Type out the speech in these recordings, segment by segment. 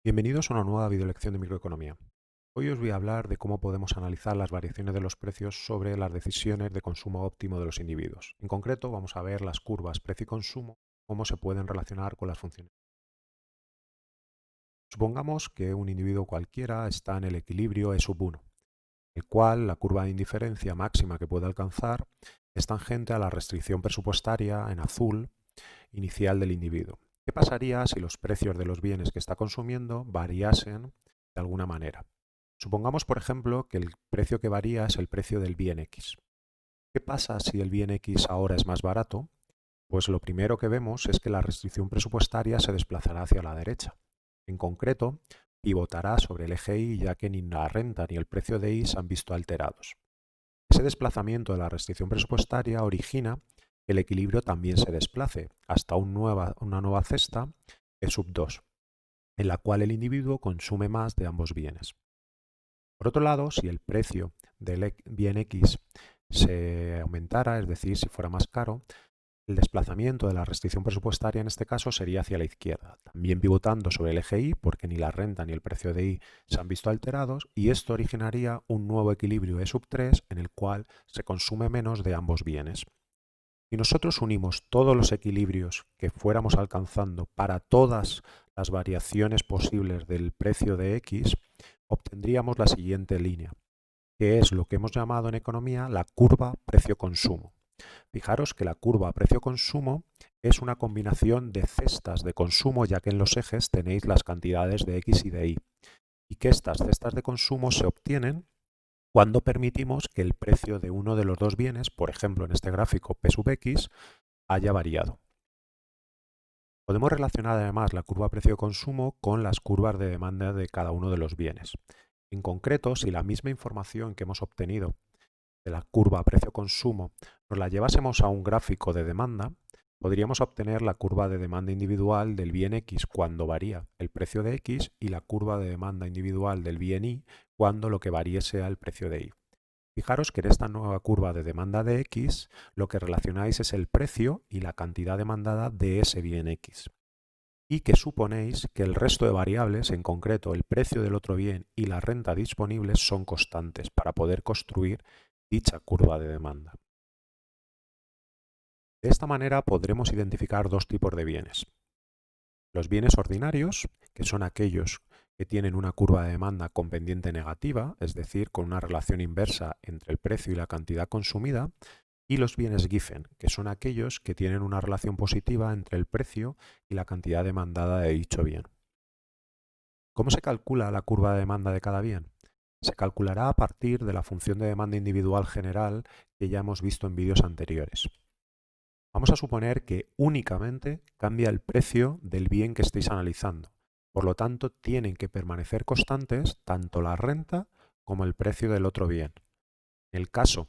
Bienvenidos a una nueva videolección de microeconomía. Hoy os voy a hablar de cómo podemos analizar las variaciones de los precios sobre las decisiones de consumo óptimo de los individuos. En concreto, vamos a ver las curvas precio y consumo, cómo se pueden relacionar con las funciones. Supongamos que un individuo cualquiera está en el equilibrio E sub 1, el cual la curva de indiferencia máxima que puede alcanzar es tangente a la restricción presupuestaria en azul inicial del individuo. ¿Qué pasaría si los precios de los bienes que está consumiendo variasen de alguna manera? Supongamos, por ejemplo, que el precio que varía es el precio del bien X. ¿Qué pasa si el bien X ahora es más barato? Pues lo primero que vemos es que la restricción presupuestaria se desplazará hacia la derecha. En concreto, pivotará sobre el eje Y, ya que ni la renta ni el precio de Y se han visto alterados. Ese desplazamiento de la restricción presupuestaria origina que el equilibrio también se desplace hasta una nueva cesta E sub 2, en la cual el individuo consume más de ambos bienes. Por otro lado, si el precio del bien X se aumentara, es decir, si fuera más caro, el desplazamiento de la restricción presupuestaria en este caso sería hacia la izquierda, también pivotando sobre el eje Y, porque ni la renta ni el precio de Y se han visto alterados, y esto originaría un nuevo equilibrio E sub 3 en el cual se consume menos de ambos bienes. Si nosotros unimos todos los equilibrios que fuéramos alcanzando para todas las variaciones posibles del precio de X, obtendríamos la siguiente línea, que es lo que hemos llamado en economía la curva precio-consumo. Fijaros que la curva precio-consumo es una combinación de cestas de consumo, ya que en los ejes tenéis las cantidades de X y de Y, y que estas cestas de consumo se obtienen cuando permitimos que el precio de uno de los dos bienes, por ejemplo en este gráfico P sub X, haya variado. Podemos relacionar además la curva precio-consumo con las curvas de demanda de cada uno de los bienes. En concreto, si la misma información que hemos obtenido de la curva precio-consumo nos la llevásemos a un gráfico de demanda, podríamos obtener la curva de demanda individual del bien X cuando varía el precio de X y la curva de demanda individual del bien Y cuando lo que varíe sea el precio de Y. Fijaros que en esta nueva curva de demanda de X lo que relacionáis es el precio y la cantidad demandada de ese bien X. Y que suponéis que el resto de variables, en concreto el precio del otro bien y la renta disponibles, son constantes para poder construir dicha curva de demanda. De esta manera podremos identificar dos tipos de bienes. Los bienes ordinarios, que son aquellos que tienen una curva de demanda con pendiente negativa, es decir, con una relación inversa entre el precio y la cantidad consumida, y los bienes Giffen, que son aquellos que tienen una relación positiva entre el precio y la cantidad demandada de dicho bien. ¿Cómo se calcula la curva de demanda de cada bien? Se calculará a partir de la función de demanda individual general que ya hemos visto en vídeos anteriores. Vamos a suponer que únicamente cambia el precio del bien que estéis analizando. Por lo tanto, tienen que permanecer constantes tanto la renta como el precio del otro bien. En el caso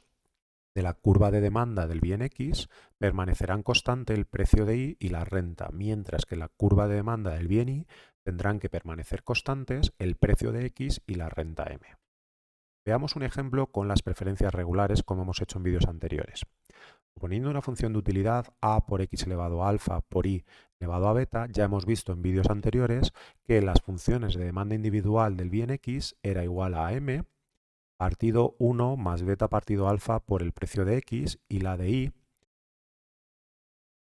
de la curva de demanda del bien X, permanecerán constante el precio de Y y la renta, mientras que la curva de demanda del bien Y tendrán que permanecer constantes el precio de X y la renta M. Veamos un ejemplo con las preferencias regulares como hemos hecho en vídeos anteriores. Suponiendo una función de utilidad a por x elevado a alfa por y elevado a beta, ya hemos visto en vídeos anteriores que las funciones de demanda individual del bien x era igual a m partido 1 más beta partido alfa por el precio de x, y la de y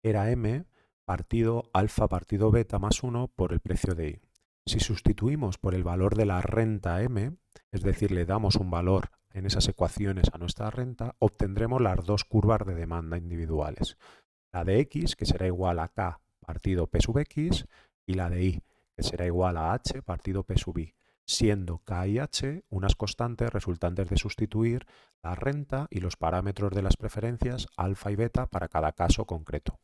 era m partido alfa partido beta más 1 por el precio de y. Si sustituimos por el valor de la renta m, es decir, le damos un valor en esas ecuaciones a nuestra renta, obtendremos las dos curvas de demanda individuales. La de x, que será igual a k partido p sub x, y la de y, que será igual a h partido p sub y, siendo k y h unas constantes resultantes de sustituir la renta y los parámetros de las preferencias alfa y beta para cada caso concreto.